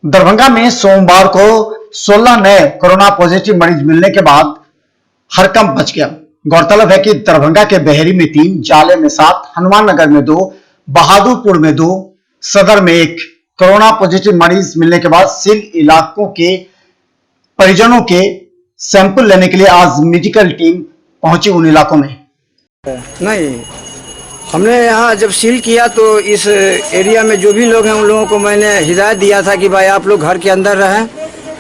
दरभंगा में सोमवार को 16 नए कोरोना पॉजिटिव मरीज मिलने के बाद हड़कंप मच गया। गौरतलब है कि दरभंगा के बहेरी में 3, जाले में 7, हनुमान नगर में 2, बहादुरपुर में 2, सदर में 1 कोरोना पॉजिटिव मरीज मिलने के बाद सील इलाकों के परिजनों के सैंपल लेने के लिए आज मेडिकल टीम पहुंची उन इलाकों में। नहीं, हमने यहाँ जब सील किया तो इस एरिया में जो भी लोग हैं उन लोगों को मैंने हिदायत दिया था कि भाई आप लोग घर के अंदर रहें,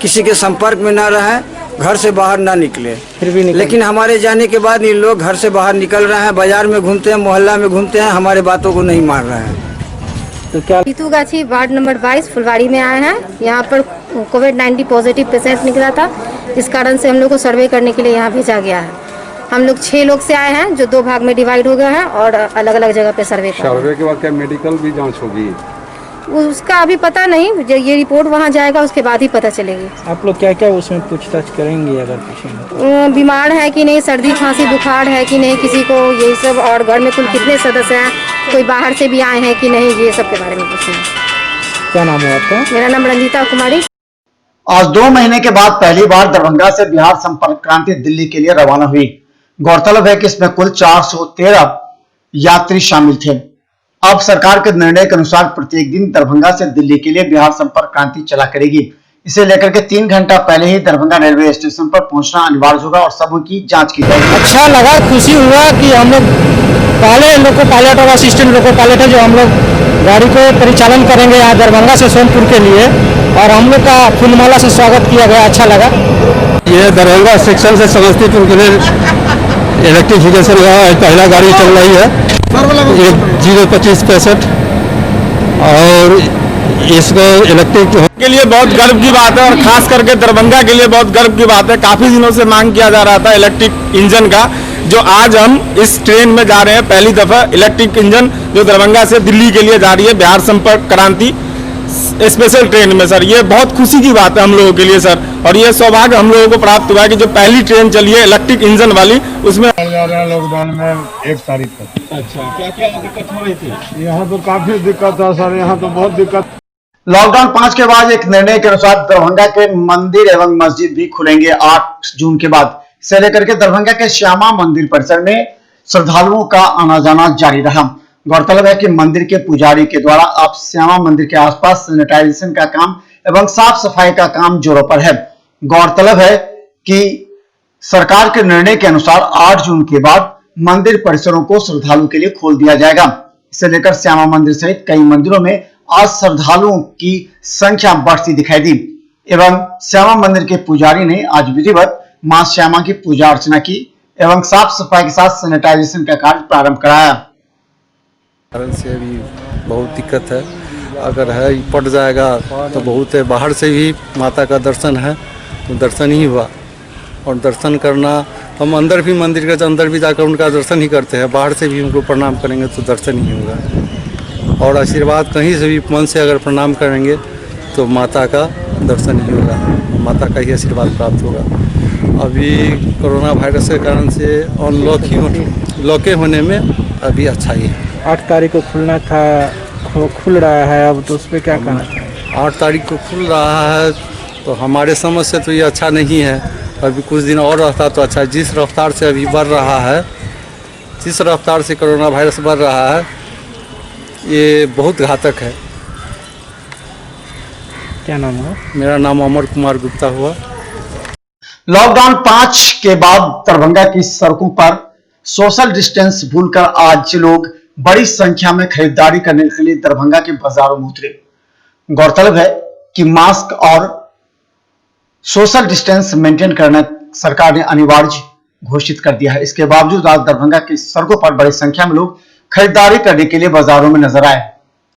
किसी के संपर्क में ना रहें, घर से बाहर ना निकले। फिर भी लेकिन हमारे जाने के बाद ये लोग घर से बाहर निकल रहे हैं, बाजार में घूमते हैं, मोहल्ला में घूमते हैं, हमारे बातों को नहीं मान रहे हैं। तो क्या पीतूगाछी वार्ड नंबर 22 फुलवाड़ी में आए हैं। यहाँ पर कोविड-19 पॉजिटिव पेशेंट निकला था, इस कारण से हम लोग को सर्वे करने के लिए यहाँ भेजा गया है। हम लोग 6 लोग से आए हैं जो 2 भाग में डिवाइड हो गए हैं और अलग अलग जगह पे सर्वे के बाद क्या मेडिकल भी जांच होगी? उसका अभी पता नहीं, ये रिपोर्ट वहाँ जाएगा उसके बाद ही पता चलेगी। आप लोग क्या क्या उसमें पूछताछ करेंगे? अगर बीमार है कि नहीं, सर्दी खांसी बुखार है कि नहीं किसी को, यही सब, और घर में कुल कितने सदस्य हैं, कोई बाहर से भी आए हैं कि नहीं, ये सब के बारे में पूछना है। क्या नाम है आपका? मेरा नाम रंजीता कुमारी। आज 2 महीने के बाद पहली बार दरभंगा से बिहार संपर्क क्रांति दिल्ली के लिए रवाना हुई। गौरतलब है कि इसमें कुल 413 यात्री शामिल थे। अब सरकार के निर्णय के अनुसार प्रत्येक दिन दरभंगा से दिल्ली के लिए बिहार संपर्क क्रांति चला करेगी। इसे लेकर के 3 घंटा पहले ही दरभंगा रेलवे स्टेशन पर पहुंचना अनिवार्य होगा और सबों की जांच की जाएगी। अच्छा लगा, खुशी हुआ कि हम लोग पहले लोको पायलट और असिस्टेंट लोको पायलट है जो हम लोग गाड़ी को परिचालन करेंगे यहाँ दरभंगा से सोनपुर के लिए, और हम लोग का फूलमाला से स्वागत किया गया, अच्छा लगा। ये दरभंगा सेक्शन से समस्तीपुर के लिए इलेक्ट्रिफिकेशन का पहला गाड़ी चल रही है, 02565, और इसको इलेक्ट्रिक के लिए बहुत गर्व की बात है और खास करके दरभंगा के लिए बहुत गर्व की बात है। काफी दिनों से मांग किया जा रहा था इलेक्ट्रिक इंजन का, जो आज हम इस ट्रेन में जा रहे हैं। पहली दफा इलेक्ट्रिक इंजन जो दरभंगा से दिल्ली के लिए जा रही है बिहार संपर्क क्रांति स्पेशल ट्रेन में सर, ये बहुत खुशी की बात है हम लोगों के लिए सर, और ये सौभाग्य हम लोगों को प्राप्त हुआ है कि जो पहली ट्रेन चली है इलेक्ट्रिक इंजन वाली, उसमें लॉकडाउन में 1 तारीख तक। अच्छा, क्या क्या दिक्कत हो रही थी? यहाँ तो काफी दिक्कत है सर, यहाँ तो बहुत दिक्कत। लॉकडाउन 5 के बाद एक निर्णय के अनुसार दरभंगा के मंदिर एवं मस्जिद भी खुलेंगे 8 जून के बाद। इसे लेकर के दरभंगा के श्यामा मंदिर परिसर में श्रद्धालुओं का आना जाना जारी रहा। गौरतलब है कि मंदिर के पुजारी के द्वारा अब श्यामा मंदिर के आसपास सैनिटाइजेशन का काम एवं साफ सफाई का काम जोरों पर है। गौरतलब है कि सरकार के निर्णय के अनुसार 8 जून के बाद मंदिर परिसरों को श्रद्धालुओं के लिए खोल दिया जाएगा। इसे लेकर श्यामा मंदिर सहित कई मंदिरों में आज श्रद्धालुओं की संख्या बढ़ती दिखाई दी एवं श्यामा मंदिर के पुजारी ने आज विधिवत मां श्यामा की पूजा अर्चना की एवं साफ सफाई के साथ सैनिटाइजेशन का कार्य प्रारंभ कराया। कारण से भी बहुत दिक्कत है, अगर है पड़ जाएगा तो बहुत है। बाहर से भी माता का दर्शन है तो दर्शन ही हुआ, और दर्शन करना हम अंदर भी मंदिर के अंदर भी जाकर उनका दर्शन ही करते हैं, बाहर से भी उनको प्रणाम करेंगे तो दर्शन ही होगा, और आशीर्वाद कहीं से भी मन से अगर प्रणाम करेंगे तो माता का दर्शन ही होगा, माता का ही आशीर्वाद प्राप्त होगा। अभी कोरोना वायरस के कारण से लॉके होने में अभी अच्छा ही है। 8 तारीख को खुलना था, वो खुल रहा है अब, तो उस पर क्या कहना चाहिए? 8 तारीख को खुल रहा है तो हमारे समझ से तो ये अच्छा नहीं है, अभी कुछ दिन और रहता तो अच्छा है। जिस रफ्तार से अभी बढ़ रहा है, जिस रफ्तार से कोरोना वायरस बढ़ रहा है, ये बहुत घातक है। क्या नाम है? मेरा नाम अमर कुमार गुप्ता हुआ। लॉकडाउन 5 के बाद दरभंगा की सड़कों पर सोशल डिस्टेंस भूलकर आज लोग बड़ी संख्या में खरीदारी करने के लिए दरभंगा के बाजारों में उतरे। गौरतलब है कि मास्क और सोशल डिस्टेंस मेंटेन करना सरकार ने अनिवार्य घोषित कर दिया है। इसके बावजूद आज दरभंगा की सड़कों पर बड़ी संख्या में लोग खरीदारी करने के लिए बाजारों में नजर आए।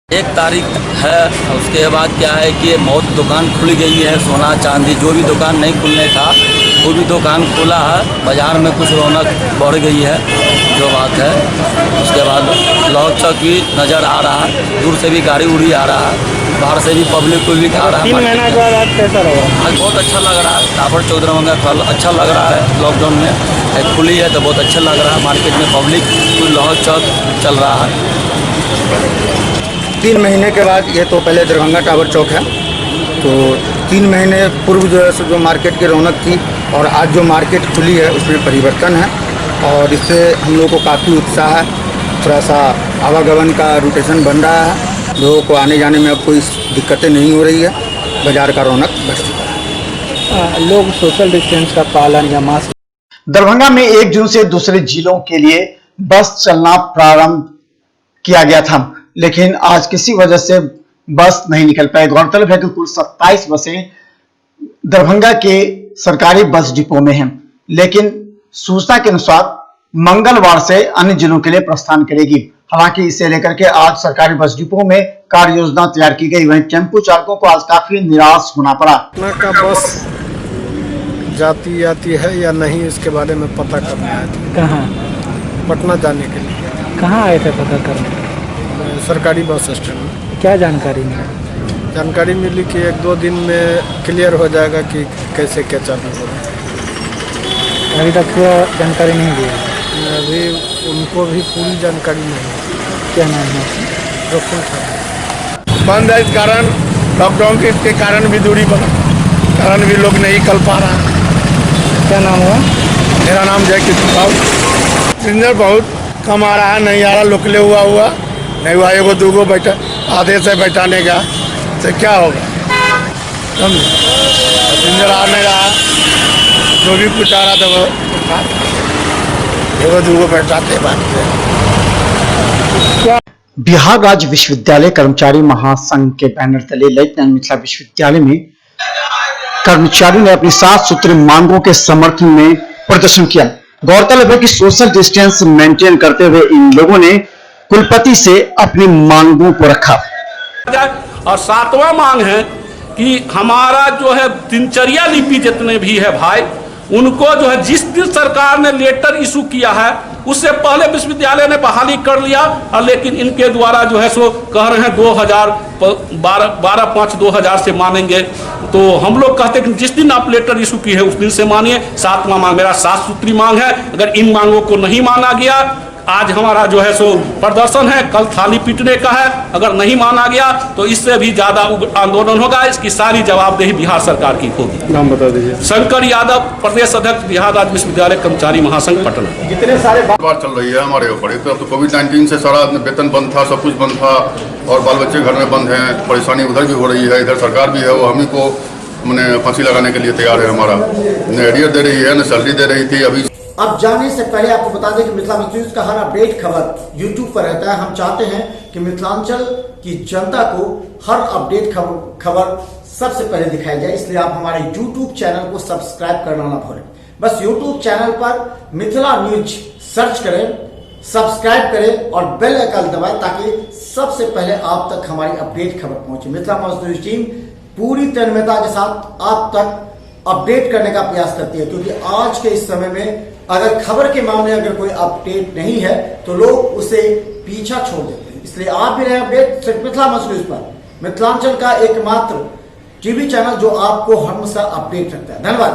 1 तारीख है, उसके बाद क्या है कि बहुत दुकान खुल गई है, सोना चांदी जो भी दुकान नहीं खुलने था वो भी दुकान खुला है, बाजार में कुछ रौनक बढ़ गई है जो बात है। उसके बाद लॉक चौक भी नज़र आ रहा है, दूर से भी गाड़ी उड़ी आ रहा है, बाहर से भी पब्लिक को भी आ रहा है। 3 महीना के बाद आज कैसा रहा? आज बहुत अच्छा लग रहा है, कापड़ चौक दरभंगा अच्छा लग रहा है। लॉकडाउन में खुली है तो बहुत अच्छा लग रहा है, मार्केट में पब्लिक कुछ लॉक चौक चल रहा है। 3 महीने के बाद ये तो पहले दरभंगा टावर चौक है, तो 3 महीने पूर्व जो है सो जो मार्केट की रौनक थी और आज जो मार्केट खुली है उसमें परिवर्तन है और इससे हम लोग को काफ़ी उत्साह है। थोड़ा सा आवागमन का रोटेशन बन रहा है, लोगों को आने जाने में अब कोई दिक्कतें नहीं हो रही है, बाजार का रौनक बढ़ चुका है। लोग सोशल डिस्टेंस का पालन या मास्क। दरभंगा में 1 जून से दूसरे जिलों के लिए बस चलना प्रारंभ किया गया था, लेकिन आज किसी वजह से बस नहीं निकल पाए। गौरतलब है कि कुल 27 बसें दरभंगा के सरकारी बस डिपो में हैं, लेकिन सूचना के अनुसार मंगलवार से अन्य जिलों के लिए प्रस्थान करेगी। हालांकि इसे लेकर के आज सरकारी बस डिपो में कार्य योजना तैयार की गई। वहीं टेम्पो चालकों को आज काफी निराश होना पड़ा। पटना का बस जाती है या नहीं इसके बारे में पता करना है। कहाँ? पटना जाने के लिए। कहाँ आए थे पता करने? सरकारी बस स्टैंड में। क्या जानकारी मिली? जानकारी मिली कि 1-2 दिन में क्लियर हो जाएगा कि कैसे क्या चालू होगा। अभी तक पूरा जानकारी नहीं दी है। अभी उनको भी पूरी जानकारी नहीं है। क्या नाम है? बंद है, इस कारण लॉकडाउन के कारण भी दूरी बना कारण भी लोग नहीं निकल पा रहा। क्या नाम हुआ? मेरा नाम जय किशन साहब। पैसेंजर बहुत कम आ रहा है, नहीं आ रहा, लोकले हुआ नहीं हुआ, 1-2 बैठा आधे से बैठाने का से क्या होगा। पैसेंजर आ नहीं रहा, जो भी कुछ आ रहा था वो 1-2 बैठाते बात। बिहार राज्य विश्वविद्यालय कर्मचारी महासंघ के बैनर तले लेफ्टिनेंट मिथिला विश्वविद्यालय में कर्मचारियों ने अपनी 7 सूत्री मांगों के समर्थन में प्रदर्शन किया। गौरतलब है कि सोशल डिस्टेंस मेंटेन करते हुए इन लोगों ने कुलपति से अपनी मांगों को रखा। और 7वां मांग है कि हमारा जो है दिनचर्या लिपि जितने भी है भाई, उनको जो है जिस दिन सरकार ने लेटर इशू किया है उससे पहले विश्वविद्यालय ने बहाली कर लिया, और लेकिन इनके द्वारा जो है सो कह रहे हैं 12/5/2000 से मानेंगे। तो हम लोग कहते हैं कि जिस दिन आप लेटर इशू की है उस दिन से मानिए। 7वां मांग मेरा 7 सूत्री मांग है। अगर इन मांगों को नहीं माना गया, आज हमारा जो है सो प्रदर्शन है, कल थाली पीटने का है। अगर नहीं माना गया तो इससे भी ज्यादा आंदोलन होगा। इसकी सारी जवाबदेही बिहार सरकार की होगी। नाम बता दीजिए। शंकर यादव, प्रदेश अध्यक्ष बिहार राज्य विश्वविद्यालय कर्मचारी महासंघ पटना। जितने सारे बार चल रही है हमारे ऊपर, तो कोविड-19 से सारा वेतन बंद था, सब कुछ बंद था, और बाल बच्चे घर में बंद हैं। परेशानी उधर भी हो रही है, इधर सरकार भी है वो हम ही को मैंने फांसी लगाने के लिए तैयार है। हमारा न एरियर दे रही है, न सैलरी दे रही थी। अभी अब जाने से पहले आपको बता दें कि मिथिला न्यूज का हर अपडेट खबर यूट्यूब पर रहता है। हम चाहते हैं कि मिथिलांचल की जनता को हर अपडेट खबर सबसे पहले दिखाई जाए, इसलिए आप हमारे यूट्यूब चैनल को सब्सक्राइब करना ना भूलें। बस यूट्यूब चैनल पर मिथिला न्यूज सर्च करें, सब्सक्राइब करें और बेल आइकन दबाएं ताकि सबसे पहले आप तक हमारी अपडेट खबर पहुंचे। मिथिला न्यूज टीम पूरी तन्मयता के साथ आप तक अपडेट करने का प्रयास करती है, क्योंकि आज के इस समय में अगर खबर के मामले अगर कोई अपडेट नहीं है तो लोग उसे पीछा छोड़ देते हैं। इसलिए आप भी रहे अपडेट सिर्फ मिथिला न्यूज पर, मिथिलांचल का एकमात्र टीवी चैनल जो आपको हमेशा अपडेट रखता है। धन्यवाद।